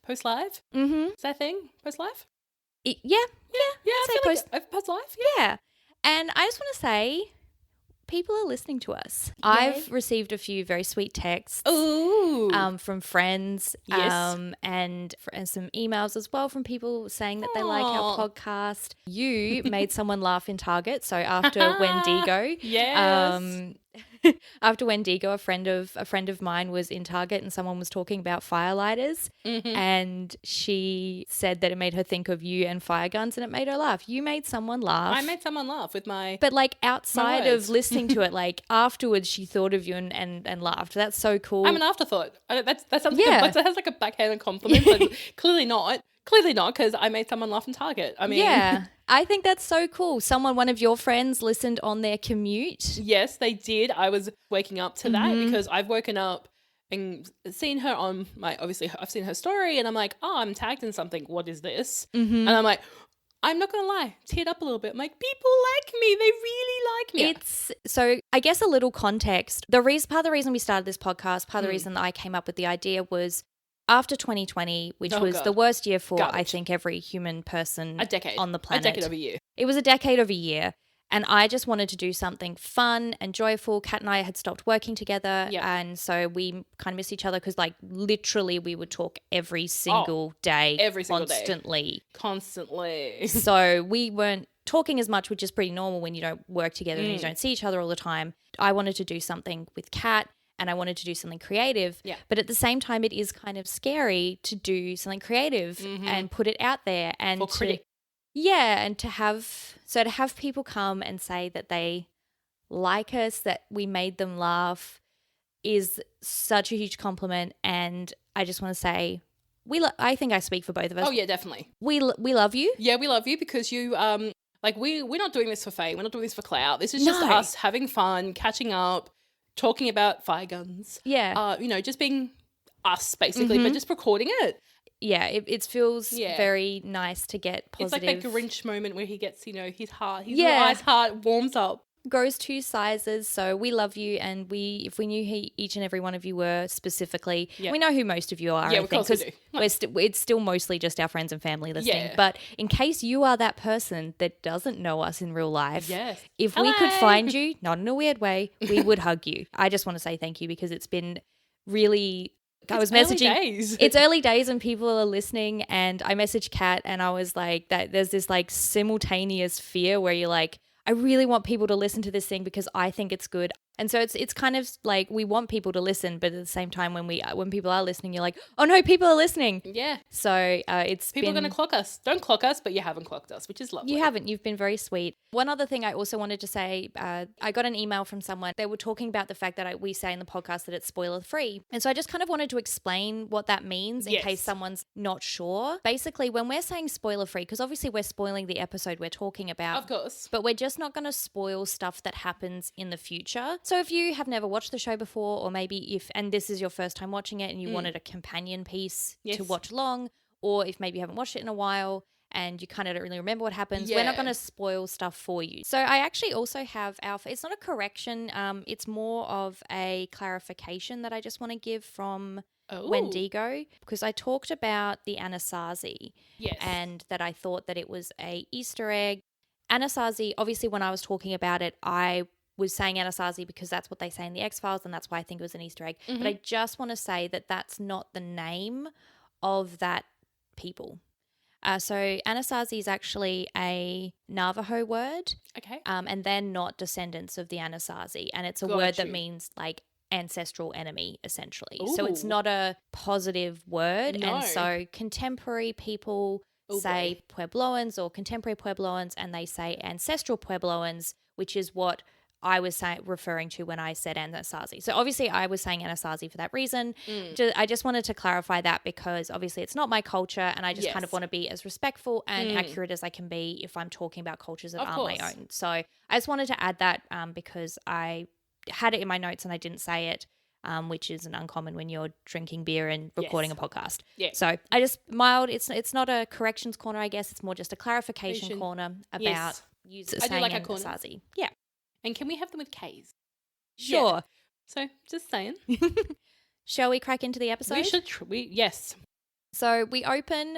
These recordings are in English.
Post live? Mm-hmm. Is that a thing? Post live? Yeah. I say feel post- like post live. Yeah. And I just want to say, people are listening to us. I've received a few very sweet texts from friends and some emails as well from people saying that they like our podcast. You made someone laugh in Target. So after Wendigo, after Wendigo, a friend of mine was in Target and someone was talking about firelighters, and she said that it made her think of you and fire guns, and it made her laugh. You made someone laugh. I made someone laugh with my... But like outside of listening to it, like afterwards she thought of you and laughed. That's so cool. I'm an afterthought. That sounds like that has like a backhanded compliment, but clearly not. Clearly not, because I made someone laugh in Target. I mean... Yeah, I think that's so cool. One of your friends listened on their commute. Yes, they did. I was waking up to that because I've woken up and seen her on obviously I've seen her story and I'm like, oh, I'm tagged in something. What is this? And I'm like, I'm not going to lie, teared up a little bit. I'm like, people like me. They really like me. So I guess a little context. Part of the reason we started this podcast, part of the reason that I came up with the idea was after 2020, which was the worst year for, I think, every human person on the planet. A decade of a year. It was a decade of a year. And I just wanted to do something fun and joyful. Kat and I had stopped working together. Yep. And so we kind of missed each other because like literally we would talk every single day. Every single day. Constantly. So we weren't talking as much, which is pretty normal when you don't work together and you don't see each other all the time. I wanted to do something with Kat and I wanted to do something creative. Yeah. But at the same time, it is kind of scary to do something creative and put it out there. And for critics. Yeah, and to have people come and say that they like us, that we made them laugh is such a huge compliment. And I just want to say, I think I speak for both of us. Oh, yeah, definitely. We love you. Yeah, we love you because you, we're not doing this for fame. We're not doing this for clout. This is just us having fun, catching up, talking about fire guns. Yeah. Just being us, basically, but just recording it. Yeah, it feels very nice to get positive. It's like that Grinch moment where he gets, his ice heart warms up. Grows 2 sizes, so we love you, and if we knew who each and every one of you were specifically, we know who most of you are, I think, because it's still mostly just our friends and family listening. Yeah. But in case you are that person that doesn't know us in real life, if we could find you, not in a weird way, we would hug you. I just want to say thank you because it's been really... I was messaging. It's early days and people are listening, and I messaged Kat and I was like, that there's this like simultaneous fear where you're like, I really want people to listen to this thing because I think it's good. And so it's kind of like we want people to listen, but at the same time when people are listening, you're like, oh no, people are listening. Yeah. So people are going to clock us. Don't clock us, but you haven't clocked us, which is lovely. You haven't. You've been very sweet. One other thing I also wanted to say, I got an email from someone. They were talking about the fact that we say in the podcast that it's spoiler free. And so I just kind of wanted to explain what that means in case someone's not sure. Basically, when we're saying spoiler free, because obviously we're spoiling the episode we're talking about. Of course. But we're just not going to spoil stuff that happens in the future. So if you have never watched the show before, or maybe and this is your first time watching it and you wanted a companion piece to watch along, or if maybe you haven't watched it in a while and you kind of don't really remember what happens, we're not going to spoil stuff for you. So I actually also have it's not a correction, it's more of a clarification that I just want to give from Wendigo, because I talked about the Anasazi and that I thought that it was a Easter egg. Anasazi, obviously when I was talking about it, I was saying Anasazi because that's what they say in the X-Files and that's why I think it was an Easter egg. But I just want to say that that's not the name of that people. So Anasazi is actually a Navajo word. Okay. And they're not descendants of the Anasazi. And it's a word that means like ancestral enemy, essentially. Ooh. So it's not a positive word. No. And so contemporary people say Puebloans or contemporary Puebloans, and they say ancestral Puebloans, which is what I was referring to when I said Anasazi. So obviously I was saying Anasazi for that reason. I just wanted to clarify that because obviously it's not my culture, and I just kind of want to be as respectful and accurate as I can be if I'm talking about cultures that aren't my own. So I just wanted to add that because I had it in my notes and I didn't say it, which isn't uncommon when you're drinking beer and recording a podcast. Yeah. So I just it's not a corrections corner, I guess. It's more just a clarification corner about users saying Anasazi. Yeah. And can we have them with K's? Sure. Yeah. So, just saying. Shall we crack into the episode? We should. Yes. So we open,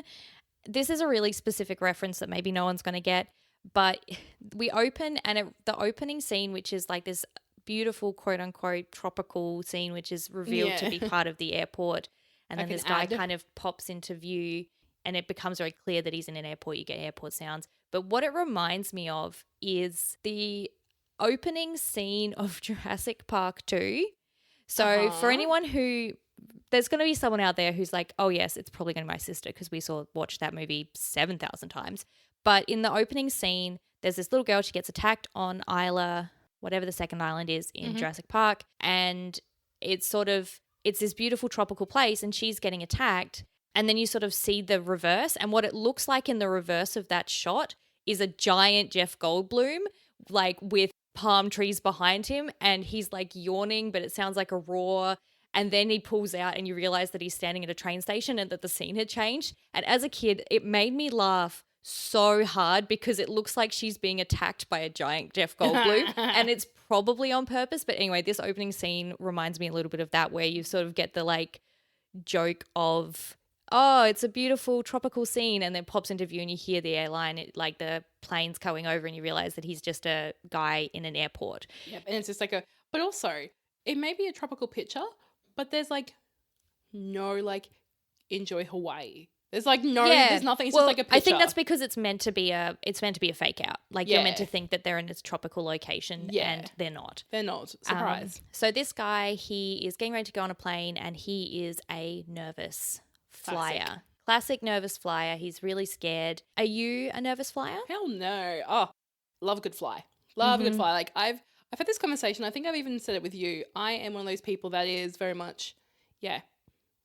this is a really specific reference that maybe no one's going to get, but we open and the opening scene, which is like this beautiful quote unquote tropical scene, which is revealed to be part of the airport. And then this guy kind of pops into view and it becomes very clear that he's in an airport. You get airport sounds. But what it reminds me of is the opening scene of Jurassic Park 2. So for anyone who, there's going to be someone out there who's like, oh yes, it's probably going to be my sister because we watched that movie 7,000 times. But in the opening scene, there's this little girl, she gets attacked on Isla, whatever the second island is in Jurassic Park. And it's this beautiful tropical place and she's getting attacked. And then you sort of see the reverse. And what it looks like in the reverse of that shot is a giant Jeff Goldblum, like with palm trees behind him. And he's like yawning, but it sounds like a roar. And then he pulls out and you realize that he's standing at a train station and that the scene had changed. And as a kid, it made me laugh so hard because it looks like she's being attacked by a giant Jeff Goldblum and it's probably on purpose. But anyway, this opening scene reminds me a little bit of that, where you sort of get the like joke of, oh, it's a beautiful tropical scene, and then pops into view and you hear the airline, like the planes going over, and you realize that he's just a guy in an airport. Yep, and it's just like but also it may be a tropical picture, but there's like no like enjoy Hawaii. There's like there's nothing. It's just like a picture. I think that's because it's meant to be a fake out. Like you're meant to think that they're in this tropical location and they're not. They're not. Surprise. So this guy, he is getting ready to go on a plane and he is a nervous flyer. Classic nervous flyer. He's really scared. Are you a nervous flyer? Hell no. Oh, love a good fly. Love a good fly. Like I've had this conversation. I think I've even said it with you. I am one of those people that is very much,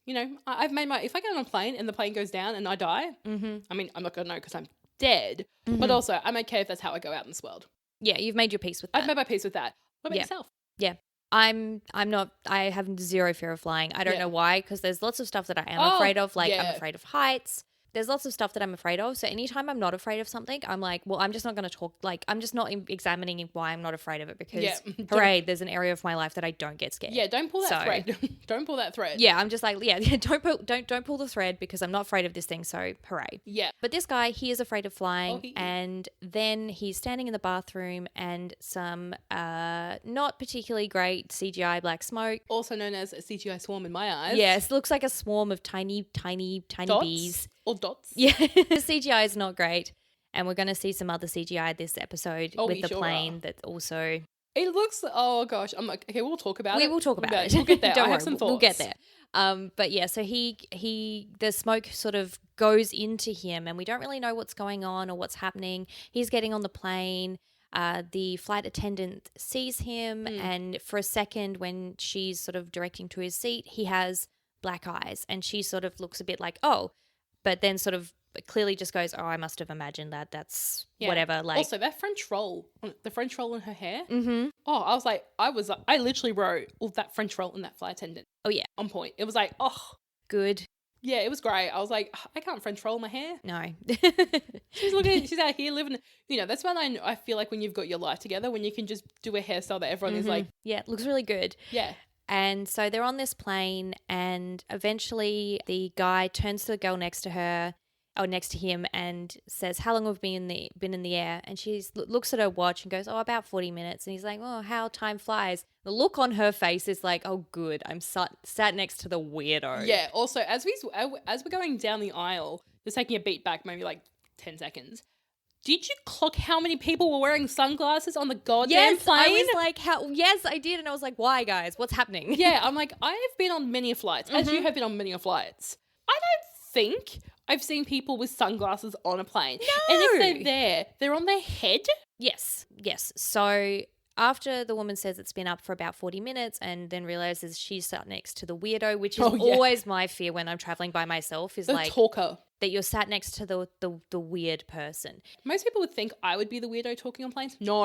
you know, I've made if I get on a plane and the plane goes down and I die, I mean, I'm not going to know because I'm dead, but also I'm okay if that's how I go out in this world. Yeah, you've made your peace with that. I've made my peace with that. What about yourself? Yeah. I'm not, I have zero fear of flying. I don't know why, because there's lots of stuff that I am afraid of. Like I'm afraid of heights. There's lots of stuff that I'm afraid of. So anytime I'm not afraid of something, I'm like, well, I'm just not going to talk. Like, I'm just not examining why I'm not afraid of it because, hooray, there's an area of my life that I don't get scared. Yeah, don't pull that thread. Don't pull that thread. Yeah, I'm just like, don't pull the thread because I'm not afraid of this thing. So hooray. Yeah. But this guy, he is afraid of flying, and then he's standing in the bathroom, and some not particularly great CGI black smoke, also known as a CGI swarm in my eyes. Yes, looks like a swarm of tiny dots? bees. Or dots. Yeah, the CGI is not great. And we're going to see some other CGI this episode with the plane that also... It looks... Oh, gosh. I'm like, okay, we'll talk about it. We will talk about it. We'll get there. Don't I worry, have some thoughts. We'll get there. But yeah, so the smoke sort of goes into him and we don't really know what's going on or what's happening. He's getting on the plane. The flight attendant sees him and for a second when she's sort of directing to his seat, he has black eyes and she sort of looks a bit like, oh... But then sort of clearly just goes, oh, I must have imagined that. That's whatever. Like also, that French roll, the French roll in her hair. Mm-hmm. Oh, I was like, I literally wrote that French roll in that flight attendant. Oh, yeah. On point. It was like, oh. Good. Yeah, it was great. I was like, I can't French roll my hair. No. She's out here living, you know, that's when I feel like when you've got your life together, when you can just do a hairstyle that everyone is like. Yeah, it looks really good. Yeah. And so they're on this plane and eventually the guy turns to the girl next to him and says, how long have we been in the air? And she looks at her watch and goes, oh, about 40 minutes. And he's like, oh, how time flies. The look on her face is like, oh, good. I'm sat next to the weirdo. Yeah. Also, as we're going down the aisle, just taking a beat back, maybe like 10 seconds. Did you clock how many people were wearing sunglasses on the goddamn plane? I was like, yes, I did. And I was like, why, guys? What's happening? Yeah, I'm like, I have been on many flights, as you have been on many flights. I don't think I've seen people with sunglasses on a plane. No. And if they're they're on their head? Yes. So after the woman says it's been up for about 40 minutes and then realizes she's sat next to the weirdo, which is always my fear when I'm traveling by myself, is the talker. That you're sat next to the weird person. Most people would think I would be the weirdo talking on planes. No.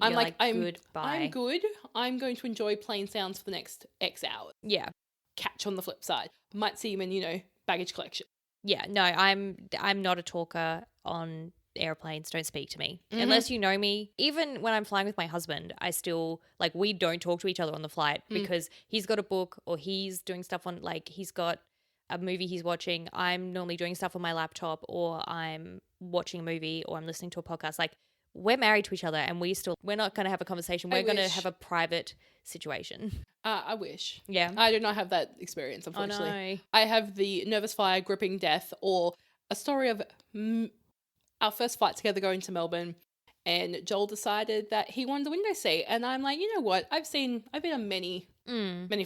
I'm like, goodbye. I'm good. I'm going to enjoy plane sounds for the next X hours. Yeah. Catch on the flip side. Might see you in, baggage collection. Yeah, no, I'm not a talker on airplanes. Don't speak to me. Unless you know me. Even when I'm flying with my husband, I still, we don't talk to each other on the flight because he's got a book or he's doing stuff on, he's got a movie he's watching, I'm normally doing stuff on my laptop, or I'm watching a movie, or I'm listening to a podcast. Like, we're married to each other, and we're not going to have a conversation. We're going to have a private situation. I wish. Yeah. I do not have that experience, unfortunately. Oh, no. I have the nervous fire, gripping death, or a story of our first flight together going to Melbourne, and Joel decided that he wanted the window seat. And I'm like, you know what? I've been on many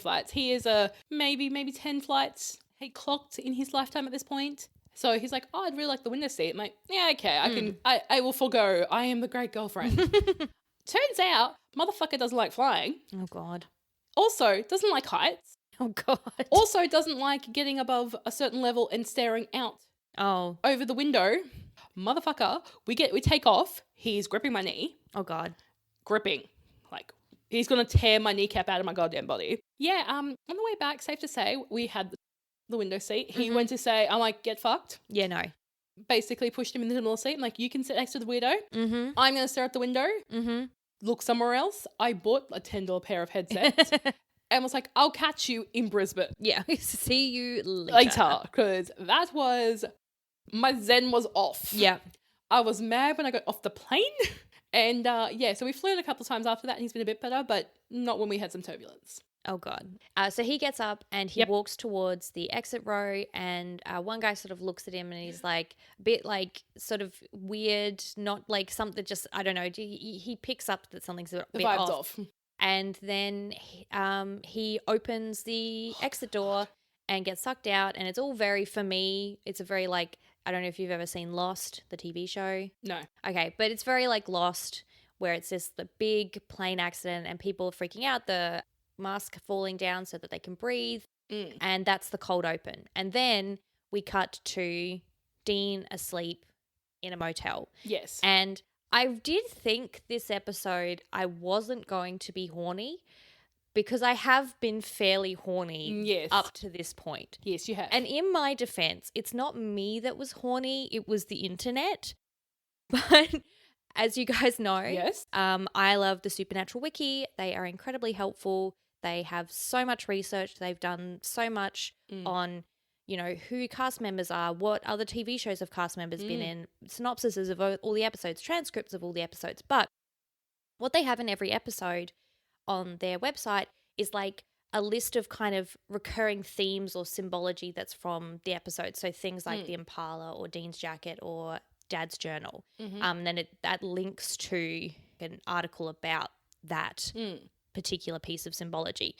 flights. He is maybe 10 flights he clocked in his lifetime at this point. So he's like, oh, I'd really like the window seat. I'm like, yeah, okay, I will forego. I am the great girlfriend. Turns out, motherfucker doesn't like flying. Oh, God. Also, doesn't like heights. Oh, God. Also, doesn't like getting above a certain level and staring out over the window. Motherfucker, we take off. He's gripping my knee. Oh, God. Gripping. Like, he's going to tear my kneecap out of my goddamn body. Yeah, on the way back, safe to say, we had the window seat. He went to say, I'm like, get fucked. Yeah, no. Basically pushed him in the middle of the seat. I'm like, you can sit next to the weirdo. I'm going to stare at the window. Look somewhere else. I bought a $10 pair of headsets and was like, I'll catch you in Brisbane. Yeah. See you later. Because that was, my zen was off. Yeah. I was mad when I got off the plane. And so we flew in a couple of times after that, and he's been a bit better, but not when we had some turbulence. Oh, God. So he gets up and he walks towards the exit row, and one guy sort of looks at him and he's like a bit like sort of weird, not like something, just, I don't know. He picks up that something's a bit off. And then he opens the exit door and gets sucked out, and it's all very, for me, it's a very like, I don't know if you've ever seen Lost, the TV show. No. Okay, but it's very like Lost, where it's just the big plane accident and people are freaking out, the mask falling down so that they can breathe, and that's the cold open. And then we cut to Dean asleep in a motel. Yes. And I did think this episode I wasn't going to be horny, because I have been fairly horny up to this point. Yes, you have. And in my defense, it's not me that was horny, it was the internet. But as you guys know, I love the Supernatural Wiki. They are incredibly helpful. They have so much research. They've done so much on, you know, who cast members are, what other TV shows have cast members been in, synopsises of all the episodes, transcripts of all the episodes. But what they have in every episode on their website is like a list of kind of recurring themes or symbology that's from the episode. So things like the Impala or Dean's jacket or Dad's journal. Then that links to an article about that particular piece of symbology.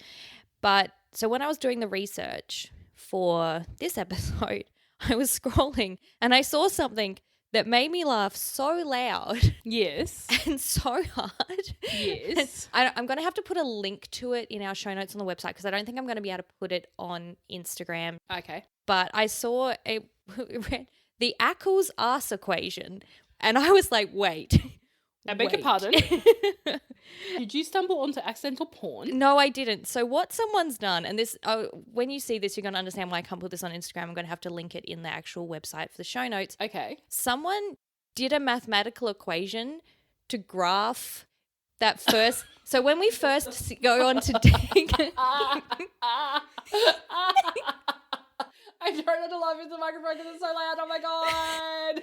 But so when I was doing the research for this episode, I was scrolling and I saw something that made me laugh so loud. Yes. And so hard. Yes. I'm going to have to put a link to it in our show notes on the website, because I don't think I'm going to be able to put it on Instagram. Okay. But I saw the Ackles arse equation, and I was like, wait. I beg your pardon? Did you stumble onto accidental porn? No, I didn't. So what someone's done, and this, when you see this, you're going to understand why I can't put this on Instagram. I'm going to have to link it in the actual website for the show notes. Okay. Someone did a mathematical equation to graph that first. So when we first go on to dig. I try not to laugh into the microphone because it's so loud. Oh my God.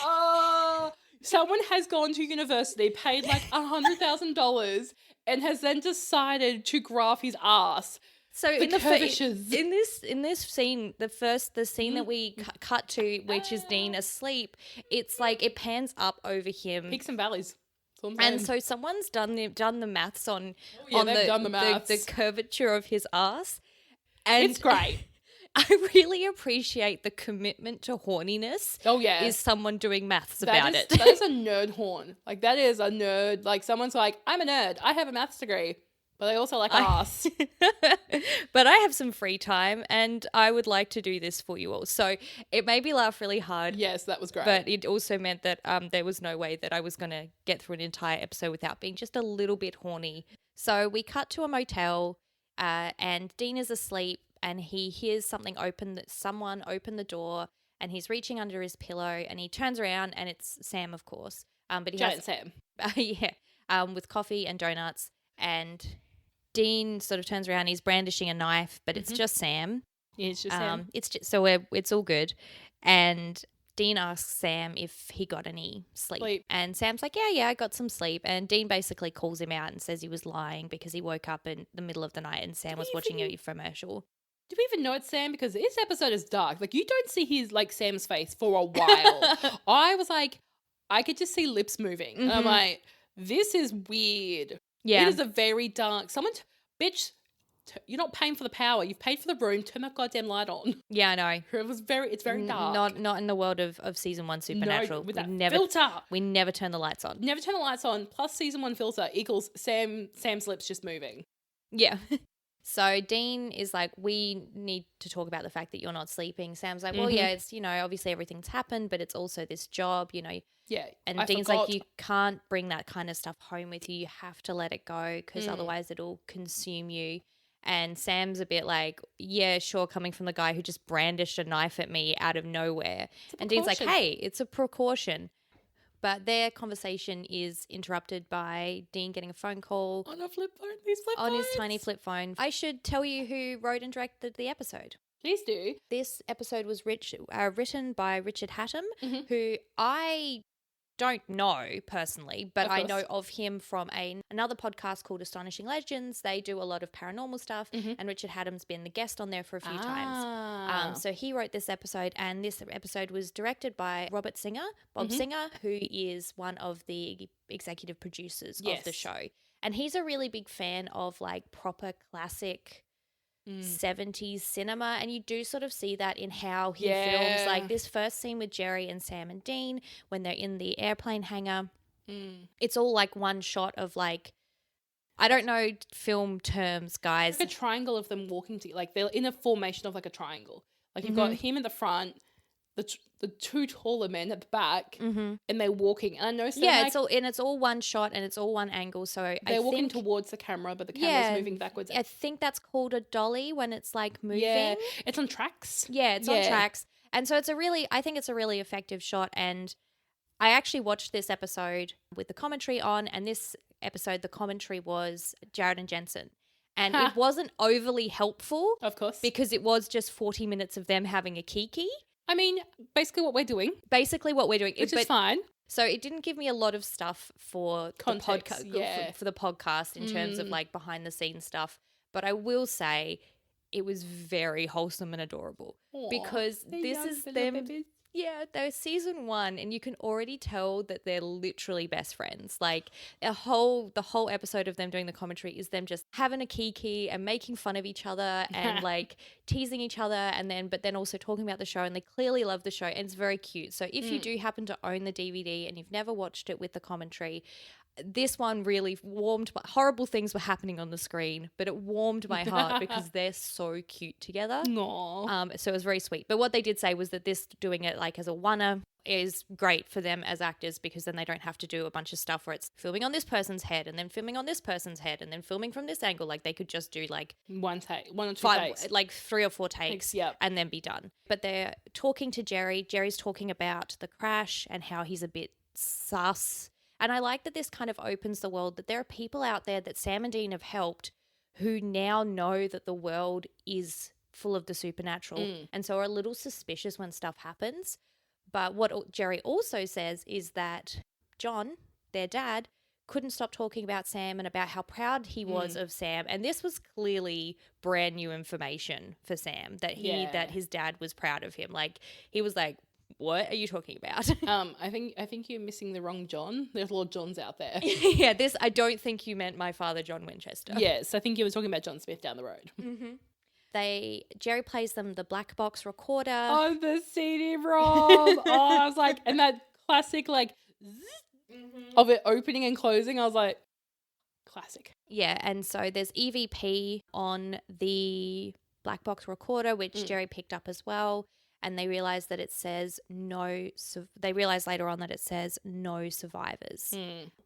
Oh. Someone has gone to university, paid like $100,000, and has then decided to graph his ass. So in this scene, the scene that we cut to, which is Dean asleep, it's like it pans up over him, peaks and valleys. And so someone's done the maths on the curvature of his ass, and it's great. I really appreciate the commitment to horniness. Oh, yeah. Is someone doing maths about it. That is a nerd horn. Like, that is a nerd. Like, someone's like, I'm a nerd. I have a maths degree, but I also like ass. But I have some free time, and I would like to do this for you all. So it made me laugh really hard. Yes, that was great. But it also meant that there was no way that I was going to get through an entire episode without being just a little bit horny. So we cut to a motel, and Dean is asleep. And he hears someone open the door, and he's reaching under his pillow, and he turns around, and it's Sam, of course. But he has Sam. With coffee and donuts. And Dean sort of turns around, he's brandishing a knife, but it's just Sam. It's just Sam. It's all good. And Dean asks Sam if he got any sleep. And Sam's like, yeah, I got some sleep. And Dean basically calls him out and says he was lying because he woke up in the middle of the night and Sam was watching a commercial. Do we even know it's Sam? Because this episode is dark. Like, you don't see his, like, Sam's face for a while. I was like, I could just see lips moving. And I'm like, this is weird. Yeah. It is a very dark... Bitch... You're not paying for the power. You've paid for the room. Turn that goddamn light on. Yeah, I know. It's very dark. Not in the world of season 1 Supernatural. No, with that filter. We never turn the lights on. Never turn the lights on. Plus season 1 filter equals Sam's lips just moving. Yeah. So Dean is like, we need to talk about the fact that you're not sleeping. Sam's like, well, yeah, it's, obviously everything's happened, but it's also this job, Yeah. And Dean's like, you can't bring that kind of stuff home with you. You have to let it go because otherwise it'll consume you. And Sam's a bit like, yeah, sure, coming from the guy who just brandished a knife at me out of nowhere. And Dean's like, hey, it's a precaution. But their conversation is interrupted by Dean getting a phone call. On a flip phone, these flip phones. On his phones. tiny flip phone. I should tell you who wrote and directed the episode. Please do. This episode was written by Richard Hattem, who I don't know personally, but I know of him from another podcast called Astonishing Legends. They do a lot of paranormal stuff, and Richard Hattem's been the guest on there for a few times. So he wrote this episode, and this episode was directed by Bob Singer, who is one of the executive producers of the show. And he's a really big fan of like proper classic 70s cinema, and you do sort of see that in how he films like this first scene with Jerry and Sam and Dean when they're in the airplane hangar. It's all like one shot of like, I don't know film terms, guys. Like a triangle of them walking to, like they're in a formation of like a triangle. Like you've got him in the front, the two taller men at the back, and they're walking. And I know it's all one shot and it's all one angle. So they're walking towards the camera, but the camera's moving backwards. I think that's called a dolly when it's like moving. Yeah, it's on tracks. Yeah, it's on tracks. And so I think it's a really effective shot. And I actually watched this episode with the commentary on, and this episode, the commentary was Jared and Jensen. And it wasn't overly helpful. Of course. Because it was just 40 minutes of them having a kiki. I mean, basically what we're doing. Which is fine. So it didn't give me a lot of stuff for context, the podcast, for the podcast in terms of like behind the scenes stuff. But I will say it was very wholesome and adorable. Aww, because this is them. Babies. Yeah, they're season 1 and you can already tell that they're literally best friends. Like the whole episode of them doing the commentary is them just having a kiki and making fun of each other and like teasing each other but then also talking about the show, and they clearly love the show and it's very cute. So if you do happen to own the DVD and you've never watched it with the commentary, this one really warmed horrible things were happening on the screen, but it warmed my heart because they're so cute together. Aww. So it was very sweet. But what they did say was that this doing it like as a one-er is great for them as actors, because then they don't have to do a bunch of stuff where it's filming on this person's head and then filming on this person's head and then filming from this angle. Like they could just do like one or two takes, like 3 or 4 takes, and then be done. But they're talking to Jerry. Jerry's talking about the crash and how he's a bit sus. And I like that this kind of opens the world that there are people out there that Sam and Dean have helped who now know that the world is full of the supernatural and so are a little suspicious when stuff happens. But what Jerry also says is that John, their dad, couldn't stop talking about Sam and about how proud he was of Sam. And this was clearly brand new information for Sam, that his dad was proud of him. Like he was like, what are you talking about? I think you're missing the wrong John. There's a lot of Johns out there. Yeah, I don't think you meant my father, John Winchester. Yes, I think you were talking about John Smith down the road. Jerry plays them the black box recorder. Oh, the CD-ROM. I was like, and that classic like of it opening and closing. I was like, classic. Yeah, and so there's EVP on the black box recorder, which Jerry picked up as well. And they realize that it says they realize later on that it says no survivors,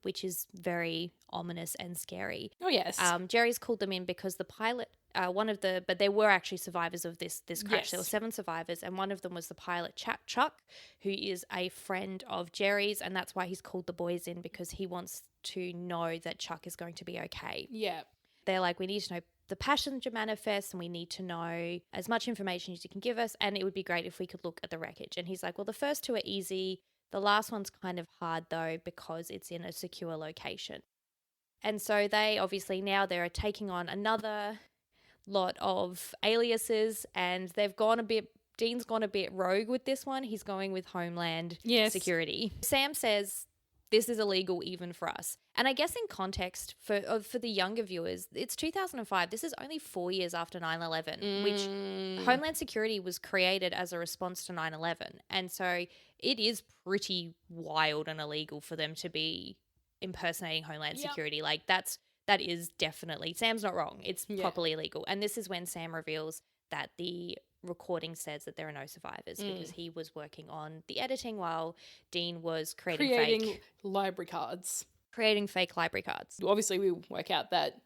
which is very ominous and scary. Oh, yes. Jerry's called them in because the pilot, but there were actually survivors of this crash. Yes. There were 7 survivors, and one of them was the pilot, Chuck, who is a friend of Jerry's, and that's why he's called the boys in, because he wants to know that Chuck is going to be okay. Yeah. They're like, we need to know the passenger manifest and we need to know as much information as you can give us, and it would be great if we could look at the wreckage. And he's like, well, the first two are easy. The last one's kind of hard though because it's in a secure location. And so they obviously now they're taking on another lot of aliases, and Dean's gone a bit rogue with this one. He's going with Homeland Security. Sam says this is illegal even for us. And I guess in context for the younger viewers, it's 2005. This is only 4 years after 9/11, which Homeland Security was created as a response to 9/11. And so it is pretty wild and illegal for them to be impersonating Homeland Security. Like that is definitely, Sam's not wrong. It's properly illegal. And this is when Sam reveals that the recording says that there are no survivors because he was working on the editing while Dean was creating fake library cards. Creating fake library cards. Obviously, we work out that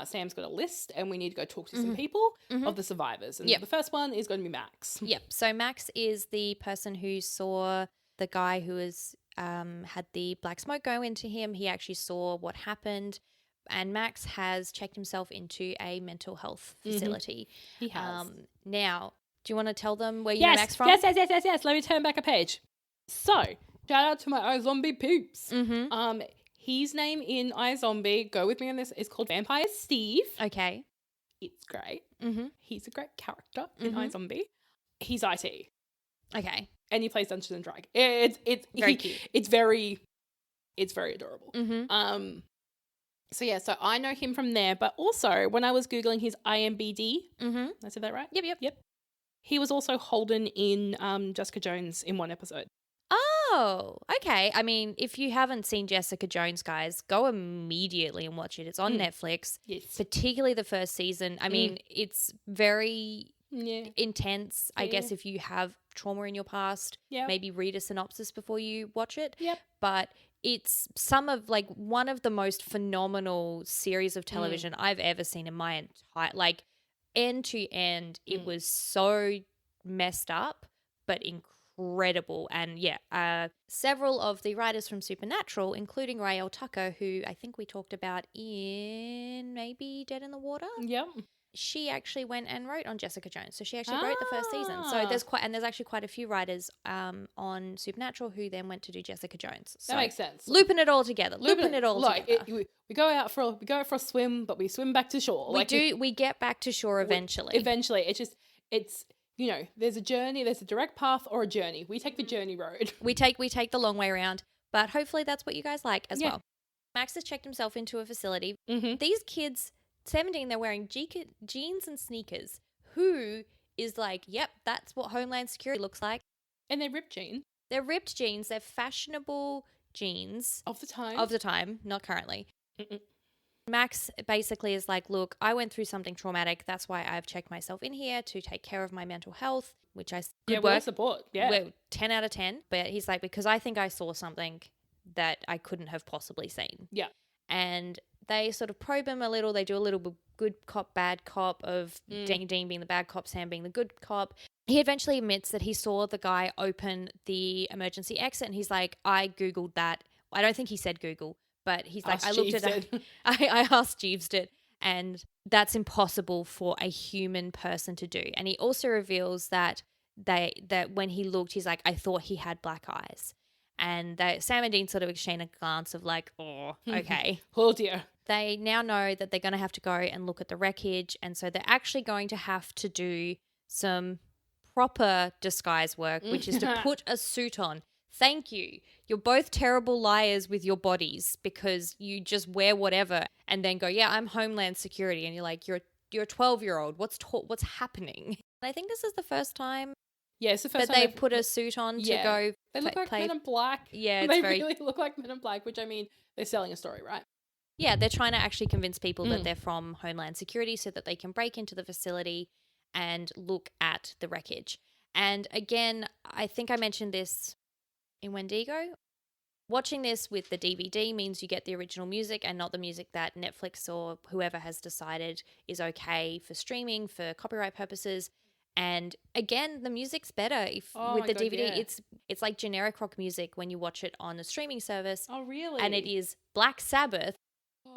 Sam's got a list and we need to go talk to some people of the survivors. And the first one is going to be Max. Yep. So Max is the person who saw the guy who was had the black smoke go into him. He actually saw what happened. And Max has checked himself into a mental health facility. He has. Now, do you want to tell them where you know Max from? Yes. Let me turn back a page. So, shout out to my iZombie peeps. His name in iZombie, go with me on this, is called Vampire Steve. Okay. It's great. He's a great character in iZombie. He's IT. Okay. And he plays Dungeons and Dragons. It's very cute. It's very adorable. So I know him from there, but also when I was Googling his IMBD, I said that right? Yep. He was also Holden in Jessica Jones in one episode. Oh, okay. I mean, if you haven't seen Jessica Jones, guys, go immediately and watch it. It's on Netflix. Yes. Particularly the first season. I mean, it's very intense. I guess if you have trauma in your past, maybe read a synopsis before you watch it. Yep. But it's one of the most phenomenal series of television I've ever seen in my entire, end to end. It was so messed up, but incredible. And several of the writers from Supernatural, including Rael Tucker, who I think we talked about in maybe Dead in the Water. Yep. She actually went and wrote on Jessica Jones. So she actually wrote the first season. So there's actually quite a few writers on Supernatural who then went to do Jessica Jones. So that makes sense. Looping it all together. We go out for a swim, but we swim back to shore. We get back to shore eventually. It's there's a journey, there's a direct path or a journey. We take the journey road. We take the long way around, but hopefully that's what you guys like as well. Max has checked himself into a facility. These kids, 17, they're wearing jeans and sneakers. Who is like, yep, that's what Homeland Security looks like. And they're ripped jeans. They're ripped jeans. They're fashionable jeans. Of the time, not currently. Max basically is like, look, I went through something traumatic. That's why I've checked myself in here to take care of my mental health, which I well support. Yeah. We're 10 out of 10. But he's like, because I think I saw something that I couldn't have possibly seen. Yeah. And they sort of probe him a little. They do a little good cop, bad cop of Dean being the bad cop, Sam being the good cop. He eventually admits that he saw the guy open the emergency exit, and he's like, I Googled that. I don't think he said Google, but he's like, I looked at it. I asked Jeeves it, and that's impossible for a human person to do. And he also reveals that when he looked, he's like, I thought he had black eyes. And Sam and Dean sort of exchange a glance of like, oh, okay. Oh dear. They now know that they're going to have to go and look at the wreckage. And so they're actually going to have to do some proper disguise work, which is to put a suit on. Thank you. You're both terrible liars with your bodies because you just wear whatever and then go, yeah, I'm Homeland Security. And you're like, you're a 12-year-old. What's happening? I think this is the first time. Yeah, it's the first time they put a suit on to go. They look like Men in Black. Yeah, they really look like Men in Black, which I mean, they're selling a story, right? Yeah, they're trying to actually convince people that they're from Homeland Security so that they can break into the facility and look at the wreckage. And again, I think I mentioned this in Wendigo. Watching this with the DVD means you get the original music and not the music that Netflix or whoever has decided is okay for streaming for copyright purposes. And again, the music's better with the DVD. Yeah. It's like generic rock music when you watch it on a streaming service. Oh, really? And it is Black Sabbath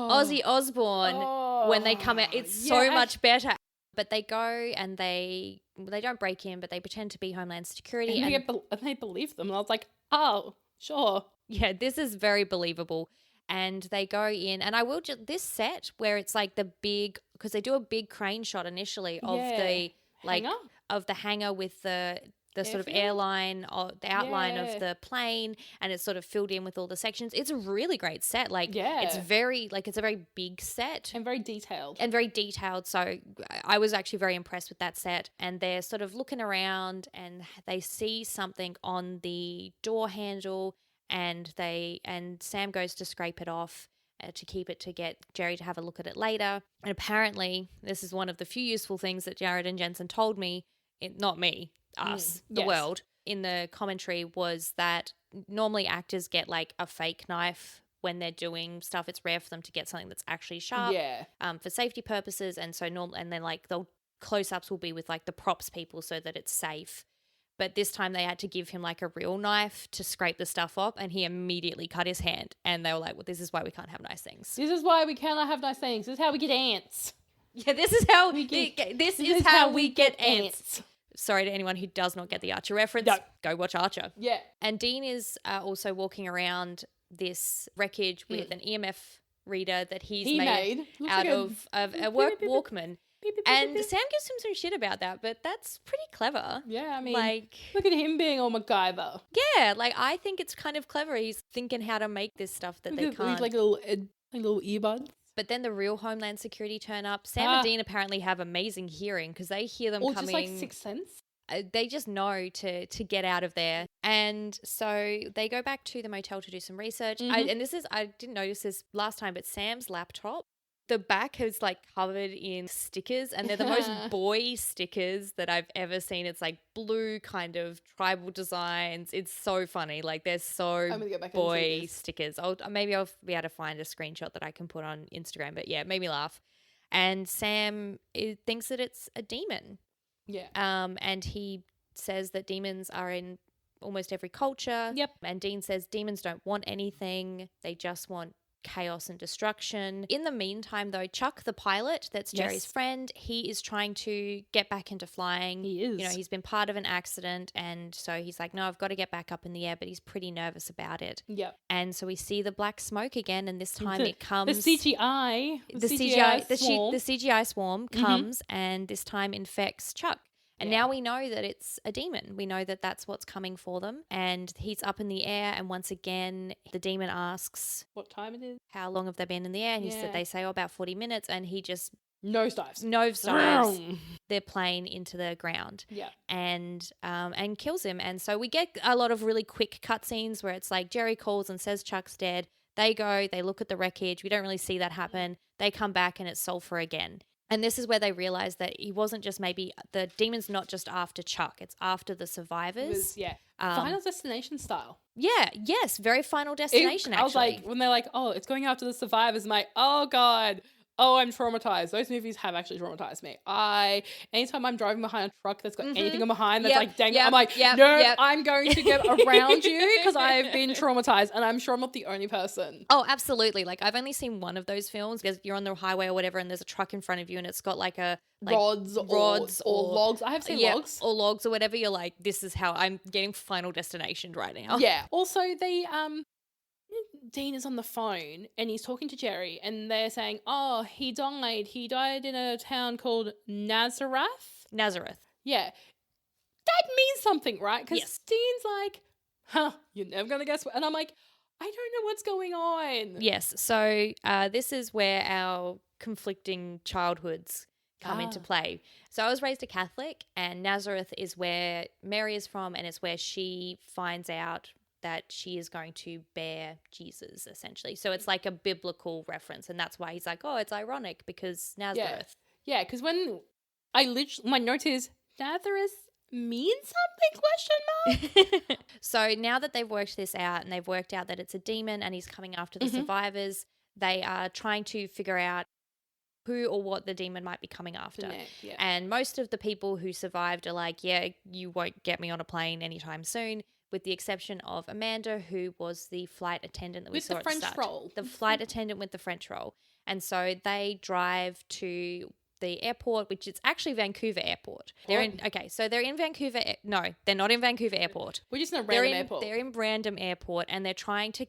Ozzy Osbourne when they come out. It's so much better. But they go and they don't break in, but they pretend to be Homeland Security. And they believe them. And I was like, oh, sure. Yeah, this is very believable. And they go in, and I will just, this set where it's like the big, because they do a big crane shot initially of the, like, hangar? Of the hangar with the sort of airline, or the outline of the plane, and it's sort of filled in with all the sections. It's a really great set. Like, it's very, like, it's a very big set. And very detailed. So I was actually very impressed with that set. And they're sort of looking around, and they see something on the door handle, and Sam goes to scrape it off to keep it, to get Jerry to have a look at it later. And apparently, this is one of the few useful things that Jared and Jensen told me, not me, us, the world, in the commentary, was that normally actors get like a fake knife when they're doing stuff. It's rare for them to get something that's actually sharp for safety purposes. And so and then like the close-ups will be with like the props people so that it's safe. But this time they had to give him like a real knife to scrape the stuff off, and he immediately cut his hand. And they were like, well, this is why we can't have nice things. This is why we cannot have nice things. This is how we get ants. Yeah, this is how we get ants. Sorry to anyone who does not get the Archer reference. No. Go watch Archer. Yeah. And Dean is also walking around this wreckage with an EMF reader that he made out of a Walkman. And Sam gives him some shit about that, but that's pretty clever. Yeah, I mean, like, look at him being all MacGyver. Yeah, like, I think it's kind of clever. He's thinking how to make this stuff that they can't. Like little earbuds. But then the real Homeland Security turn up. Sam and Dean apparently have amazing hearing because they hear them coming. Or just like Sixth Sense. They just know to get out of there. And so they go back to the motel to do some research. Mm-hmm. I didn't notice this last time, but Sam's laptop, the back is like covered in stickers, and they're the most boy stickers that I've ever seen. It's like blue kind of tribal designs. It's so funny. Like, they're so boy stickers. Maybe I'll be able to find a screenshot that I can put on Instagram. But yeah, it made me laugh. And Sam thinks that it's a demon. Yeah. And he says that demons are in almost every culture. Yep. And Dean says demons don't want anything. They just want chaos and destruction. In the meantime, though, Chuck, the pilot, that's Jerry's friend, he is trying to get back into flying. He is. You know, he's been part of an accident, and so he's like, no, I've got to get back up in the air, but he's pretty nervous about it. Yep. And so we see the black smoke again, and this time it comes... The CGI swarm comes, and this time infects Chuck. And now we know that it's a demon. We know that that's what's coming for them. And he's up in the air. And once again, the demon asks what time it is, how long have they been in the air? And they say, about 40 minutes. And he just nosedives their plane into the ground. Yeah. And kills him. And so we get a lot of really quick cutscenes where it's like Jerry calls and says Chuck's dead. They go, they look at the wreckage. We don't really see that happen. They come back and it's sulfur again. And this is where they realize that he wasn't just the demon's not just after Chuck, it's after the survivors. Final Destination style. Yeah, yes, very Final Destination, actually. I was like, when they're like, oh, it's going after the survivors, I'm like, oh, God. Oh, I'm traumatized. Those movies have actually traumatized me. Anytime I'm driving behind a truck that's got anything on behind that's like dangling, I'm like, I'm going to get around you because I've been traumatized, and I'm sure I'm not the only person. Oh, absolutely. Like, I've only seen one of those films because you're on the highway or whatever, and there's a truck in front of you, and it's got like rods or logs. I have seen logs. Or logs or whatever. You're like, this is how I'm getting Final Destination right now. Yeah. Also, Dean is on the phone and he's talking to Jerry, and they're saying, oh, he died in a town called Nazareth. Yeah. That means something, right? Because Dean's like, you're never going to guess what. And I'm like, I don't know what's going on. Yes. So this is where our conflicting childhoods come into play. So I was raised a Catholic, and Nazareth is where Mary is from, and it's where she finds out that she is going to bear Jesus, essentially. So it's like a biblical reference, and that's why he's like, oh, it's ironic because Nazareth. Yeah, because when my note is, Nazareth means something, ? So now that they've worked this out, and they've worked out that it's a demon and he's coming after the survivors, they are trying to figure out who or what the demon might be coming after. Yeah. And most of the people who survived are like, yeah, you won't get me on a plane anytime soon, with the exception of Amanda, who was the flight attendant that we saw at the start. With the French roll. The flight attendant with the French roll. And so they drive to the airport, which is actually Vancouver Airport. They're in Vancouver. No, they're not in Vancouver Airport. We're just in a random airport. They're in random airport, and they're trying to.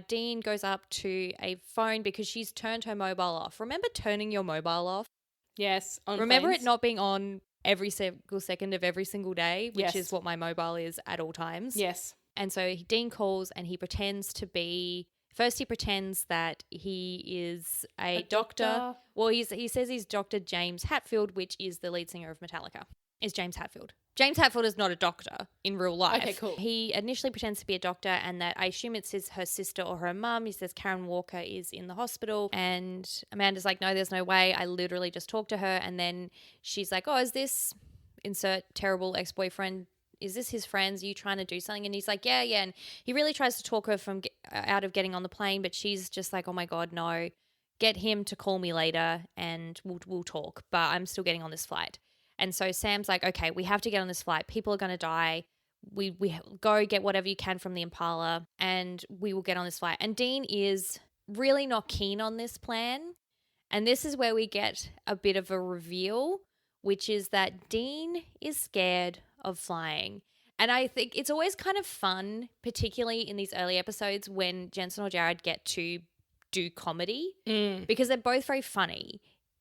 Dean goes up to a phone because she's turned her mobile off. Remember turning your mobile off? Yes. Remember planes. it not being on every single second of every single day, which Yes. is what my mobile is at all times. Yes. And so Dean calls and he pretends to be. First, he pretends that he is a doctor. Well, he says he's Dr. James Hetfield, which is the lead singer of Metallica, is James Hetfield. James Hetfield is not a doctor in real life. Okay, cool. He initially pretends to be a doctor, and that I assume it's her sister or her mum. He says Karen Walker is in the hospital, and Amanda's like, no, there's no way. I literally just talked to her. And then she's like, oh, is this insert terrible ex-boyfriend? Is this his friends? Are you trying to do something? And he's like, yeah. And he really tries to talk her from out of getting on the plane, but she's just like, oh my God, no. Get him to call me later and we'll talk, but I'm still getting on this flight. And so Sam's like, okay, we have to get on this flight. People are going to die. We go get whatever you can from the Impala and we will get on this flight. And Dean is really not keen on this plan. And this is where we get a bit of a reveal, which is that Dean is scared of flying. And I think it's always kind of fun, particularly in these early episodes when Jensen or Jared get to do comedy because they're both very funny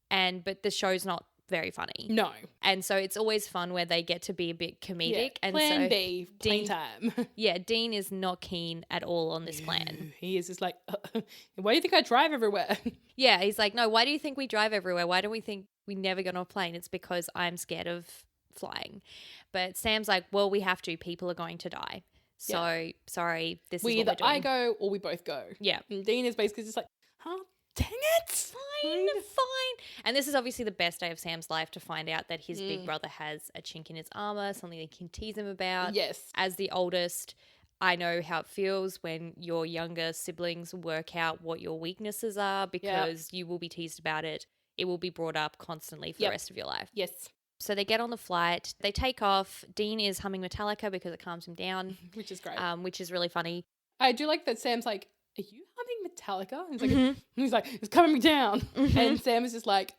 but the show's not very funny. No. And so it's always fun where they get to be a bit comedic. Yeah. And Plan so B, plane time. Yeah, Dean is not keen at all on this plan. He is just like, why do you think I drive everywhere? Yeah, he's like, no, why do you think we drive everywhere? Why don't we think we never get on a plane? It's because I'm scared of flying. But Sam's like, well, we have to. People are going to die. So, sorry, this is what we're doing. I go or we both go. Yeah. And Dean is basically just like, oh, dang it. Fine. And this is obviously the best day of Sam's life to find out that his big brother has a chink in his armor, something he can tease him about. Yes. As the oldest, I know how it feels when your younger siblings work out what your weaknesses are because you will be teased about it. It will be brought up constantly for the rest of your life. Yes. So they get on the flight. They take off. Dean is humming Metallica because it calms him down. Which is great. Which is really funny. I do like that Sam's like, are you humming Metallica? And he's like, it's coming me down. And Sam is just like,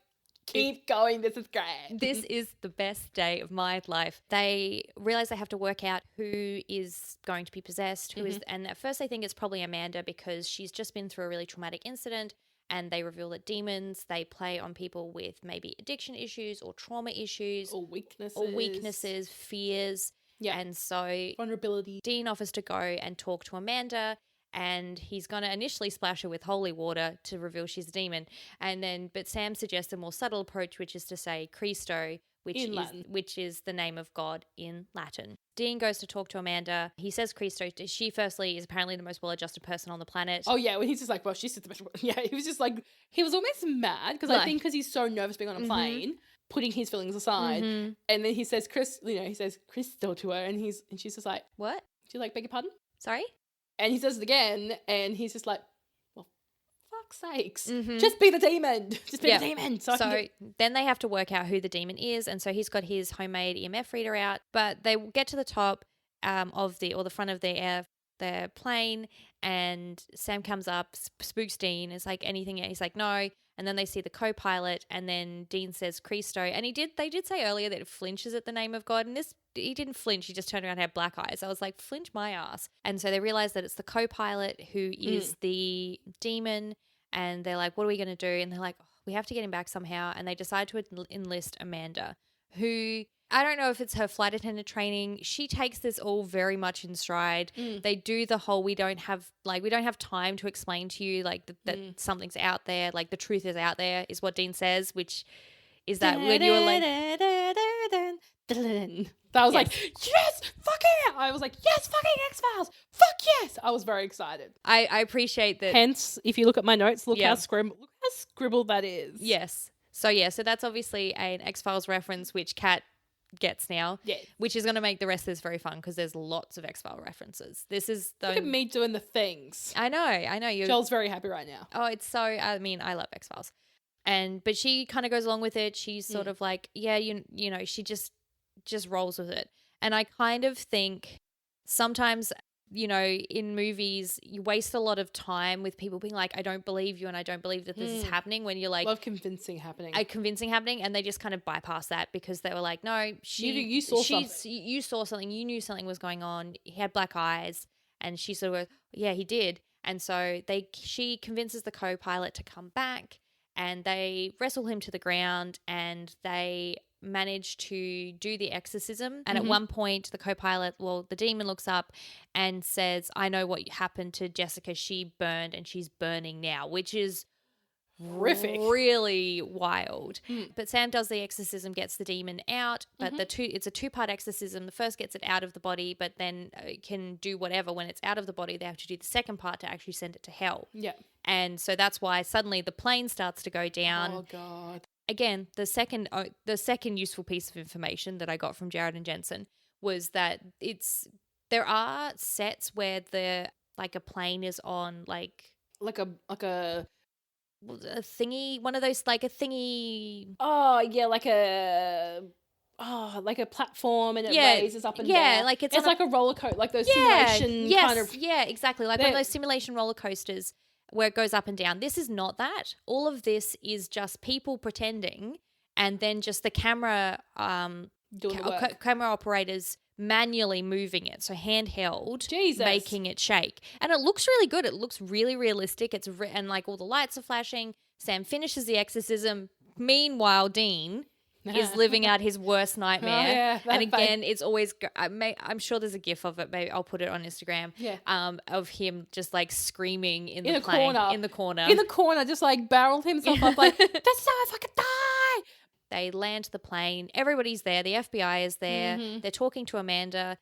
keep going. This is great. This is the best day of my life. They realize they have to work out who is going to be possessed, and at first they think it's probably Amanda because she's just been through a really traumatic incident. And they reveal that demons, they play on people with maybe addiction issues or trauma issues. Or weaknesses. Fears. Yeah. And so vulnerability. Dean offers to go and talk to Amanda, and he's going to initially splash her with holy water to reveal she's a demon. But Sam suggests a more subtle approach, which is to say Christo, which is the name of God in Latin. Dean goes to talk to Amanda. He says Christo. She firstly is apparently the most well-adjusted person on the planet. Oh, yeah. When he's just like, well, she's the best. Yeah, he was just like, he was almost mad because I think because he's so nervous being on a plane, putting his feelings aside. And then he says Christo to her and she's just like, what? Do you like, beg your pardon? Sorry? And he says it again and he's just like, well, fuck's sakes. Just be the demon. Just be the demon. So then they have to work out who the demon is. And so he's got his homemade EMF reader out. But they get to the top of the front of the plane, and Sam comes up, spooks Dean. It's like anything. He's like, no. And then they see the co-pilot, and then Dean says Christo. And they did say earlier that it flinches at the name of God. And he didn't flinch. He just turned around and had black eyes. I was like, flinch my ass. And so they realize that it's the co-pilot who is the demon. And they're like, what are we going to do? And they're like, oh, we have to get him back somehow. And they decide to enlist Amanda, who, I don't know if it's her flight attendant training. She takes this all very much in stride. They do the whole, we don't have time to explain to you like that something's out there. Like the truth is out there is what Dean says, which is that when you're like, I was like, yes, fuck it. I was like, yes, fucking X-Files. Fuck yes. I was very excited. I appreciate that. Hence, if you look at my notes, look how scribbled that is. Yes. So that's obviously an X-Files reference, which Kat gets now. Yeah. Which is going to make the rest of this very fun because there's lots of X-Files references. This is Look at me doing the things. I know. Joel's very happy right now. Oh, it's so, I love X-Files. But she kind of goes along with it. She's sort of like, yeah, you know, she just rolls with it. And I kind of think sometimes, you know, in movies, you waste a lot of time with people being like, I don't believe you and I don't believe that this is happening, when you're like, love convincing happening. And they just kind of bypass that because they were like, no, you saw something. You saw something, you knew something was going on. He had black eyes, and she sort of goes, yeah, he did. And so she convinces the co-pilot to come back, and they wrestle him to the ground, and they manage to do the exorcism. And at one point, the co-pilot, the demon looks up and says, I know what happened to Jessica. She burned and she's burning now, which is horrific, really wild. But Sam does the exorcism, gets the demon out, but it's a 2-part exorcism. The first gets it out of the body, but then it can do whatever. When it's out of the body, they have to do the second part to actually send it to hell. Yeah. And so that's why suddenly the plane starts to go down. Oh God. Again, the second useful piece of information that I got from Jared and Jensen was that there are sets where a plane is on like a thingy, one of those, like a thingy. Oh yeah, like a platform, and it raises up and down. Yeah, like it's like a roller coaster, like those simulation kind of. Yeah, exactly, like one of those simulation roller coasters where it goes up and down. This is not that. All of this is just people pretending, and then just the camera camera operators manually moving it, so handheld, making it shake. And it looks really good. It looks really realistic. And like all the lights are flashing. Sam finishes the exorcism. Meanwhile, Dean is living out his worst nightmare. And again, it's always, I'm sure there's a gif of it. Maybe I'll put it on Instagram. Of him just like screaming in the corner, just like barreled himself up like, that's how I fucking die. They land the plane. Everybody's there. The FBI is there. They're talking to Amanda.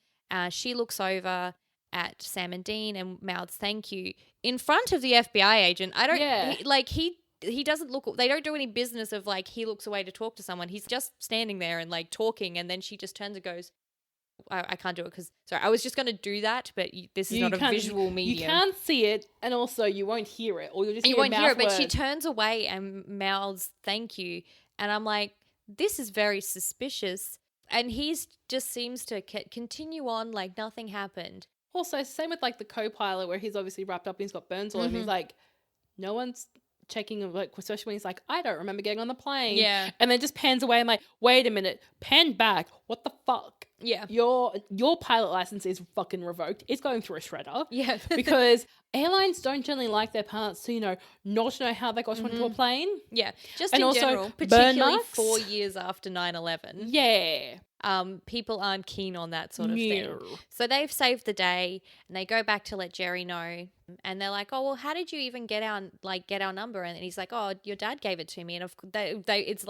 She looks over at Sam and Dean and mouths thank you in front of the FBI agent. He doesn't look, they don't do any business of like he looks away to talk to someone. He's just standing there and like talking, and then she just turns and goes, I can't do it because, sorry, I was just going to do that, but this is not a visual medium. You can't see it, and also you won't hear it, or you'll just hear it, but she turns away and mouths thank you, and I'm like, this is very suspicious. And he's just seems to continue on like nothing happened. Also, same with like the co-pilot where he's obviously wrapped up and he's got burns all over him. He's like, no one's checking, like, especially when he's like, I don't remember getting on the plane. Yeah. And then just pans away. I'm like, wait a minute, pan back. What the fuck? Yeah. Your pilot license is fucking revoked. It's going through a shredder. Yeah. Because airlines don't generally like their pilots to, not know how they got onto a plane. Yeah. Just and in also general, particularly 4 years after 9/11. Yeah. People aren't keen on that sort of thing. So they've saved the day, and they go back to let Jerry know, and they're like, oh, well, how did you even get our number? And he's like, oh, your dad gave it to me. And it's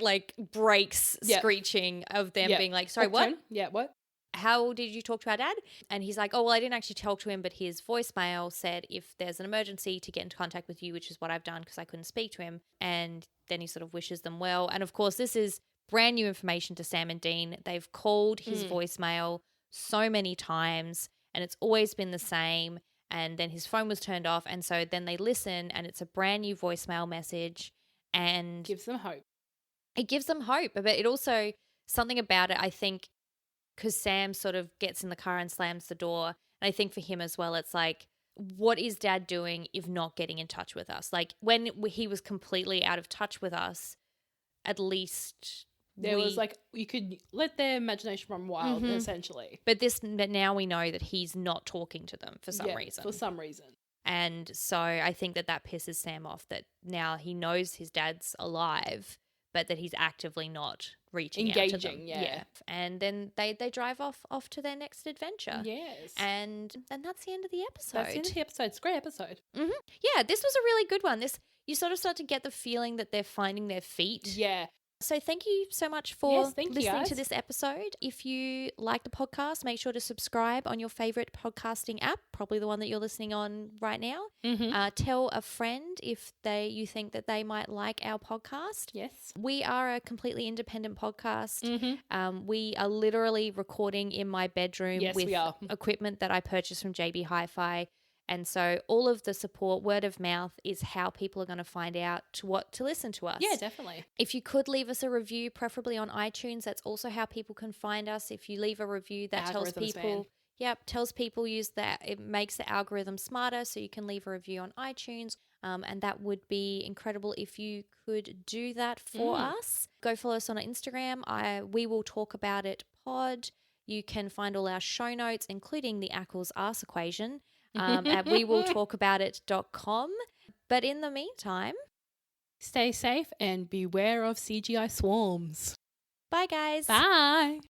like brakes screeching of them being like, sorry, what? Yeah, what? How did you talk to our dad? And he's like, oh, well, I didn't actually talk to him, but his voicemail said if there's an emergency to get into contact with you, which is what I've done because I couldn't speak to him. And then he sort of wishes them well. And of course, this is brand new information to Sam and Dean. They've called his voicemail so many times, and it's always been the same. And then his phone was turned off. And so then they listen, and it's a brand new voicemail message, and gives them hope. It gives them hope, but it also, something about it, I think, because Sam sort of gets in the car and slams the door. And I think for him as well, it's like, what is Dad doing if not getting in touch with us? Like when he was completely out of touch with us, at least there was like, you could let their imagination run wild, essentially. But now we know that he's not talking to them for some reason. For some reason. And so I think that pisses Sam off, that now he knows his dad's alive, but that he's actively not reaching out to them. Yeah. And then they drive off to their next adventure. Yes. And that's the end of the episode. That's the end of the episode. It's a great episode. Mm-hmm. Yeah, this was a really good one. You sort of start to get the feeling that they're finding their feet. Yeah. So thank you so much for listening to this episode. If you like the podcast, make sure to subscribe on your favorite podcasting app, probably the one that you're listening on right now. Tell a friend if you think that they might like our podcast. Yes. We are a completely independent podcast. We are literally recording in my bedroom with equipment that I purchased from JB Hi-Fi. And so all of the support, word of mouth, is how people are going to find out what to listen to us. Yeah, definitely. If you could leave us a review, preferably on iTunes, that's also how people can find us. If you leave a review, that tells people, tells people it makes the algorithm smarter, so you can leave a review on iTunes. And that would be incredible if you could do that for us. Go follow us on Instagram. We will talk about it pod. You can find all our show notes, including the Ackles arse equation, at wewilltalkaboutit.com. But in the meantime, stay safe and beware of CGI swarms. Bye, guys. Bye.